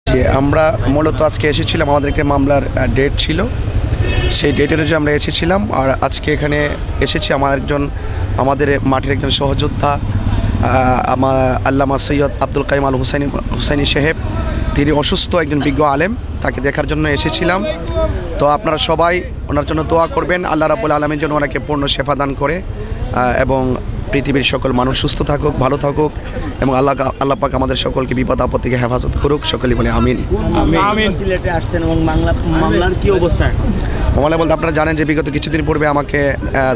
যে আমরা মূলত আজকে এসেছিলাম, আমাদেরকে মামলার ডেট ছিল, সেই ডেট অনুযায়ী আমরা এসেছিলাম। আর আজকে এখানে এসেছি আমাদের মাটির একজন সহযোদ্ধা আল্লামা সৈয়দ আব্দুল কাইম আল হুসাইনি সাহেব, তিনি অসুস্থ, একজন বিজ্ঞ আলেম, তাকে দেখার জন্য এসেছিলাম। তো আপনারা সবাই ওনার জন্য দোয়া করবেন, আল্লাহ রাব্বুল আলামিন যেন ওনাকে পূর্ণ শেফা দান করে এবং পৃথিবীর সকল মানুষ সুস্থ থাকুক, ভালো থাকুক এবং আল্লাহ পাক আমাদের সকলকে বিপদ আপদ থেকে হেফাজত করুক। সকলেই বলে আমিন। সিলেটে আসছেন এবং মামলার কি অবস্থা? মামলা বলতে আপনারা জানেন যে বিগত কিছুদিন পূর্বে আমাকে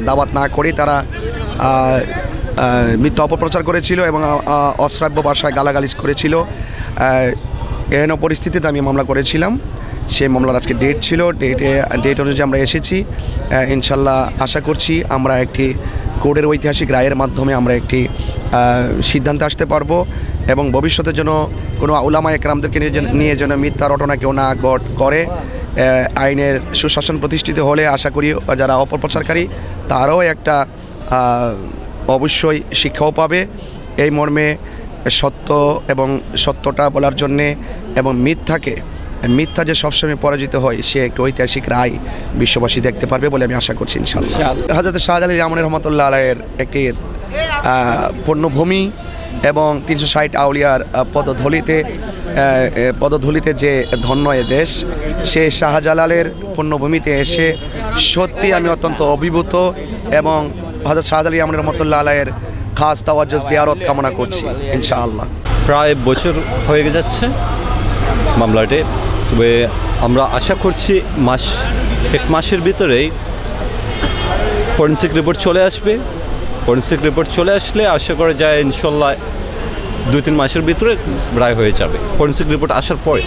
দাওয়াত না করে তারা মিথ্যা অপপ্রচার করেছিল এবং অশ্রাব্য ভাষায় গালাগালিজ করেছিল। এহেন পরিস্থিতিতে আমি মামলা করেছিলাম। সেই মামলার আজকে ডেট ছিল, ডেট অনুযায়ী আমরা এসেছি। ইনশাল্লাহ আশা করছি আমরা একটি কোর্টের ঐতিহাসিক রায়ের মাধ্যমে আমরা একটি সিদ্ধান্তে আসতে পারবো এবং ভবিষ্যতের জন্য কোনো উলামা একরামদেরকে নিয়ে যেন মিথ্যা রটনা কেউ না করে। আইনের সুশাসন প্রতিষ্ঠিত হলে আশা করি যারা অপপ্রচারকারী তারাও একটা অবশ্যই শিক্ষাও পাবে। এই মর্মে সত্য এবং সত্যটা বলার জন্যে এবং মিথ্যা যে সবসময় পরাজিত হয়, সে একটি ঐতিহাসিক রায় বিশ্ববাসী দেখতে পারবে বলে আমি আশা করছি ইনশাআল্লাহ। হযরত শাহজালাল ইমাম রহমতুল্লাহ আলাইহির একটি পূর্ণভূমি এবং 360 আউলিয়ার পদধূলিতে যে ধন্য এ দেশ, সে শাহজালালের পূর্ণভূমিতে এসে সত্যি আমি অত্যন্ত অভিভূত এবং হযরত শাহজালাল ইমাম রহমতুল্লাহ আলাইহির খাস তাওয়াজ্জুহ জিয়ারত কামনা করছি ইনশাআল্লাহ। প্রায় বছর হয়ে যাচ্ছে মামলাটি, তবে আমরা আশা করছি এক মাসের ভিতরেই ফরেনসিক রিপোর্ট চলে আসবে। ফরেনসিক রিপোর্ট চলে আসলে আশা করা যায় ইনশাল্লাহ 2-3 মাসের ভিতরে রায় হয়ে যাবে, ফরেনসিক রিপোর্ট আসার পরে।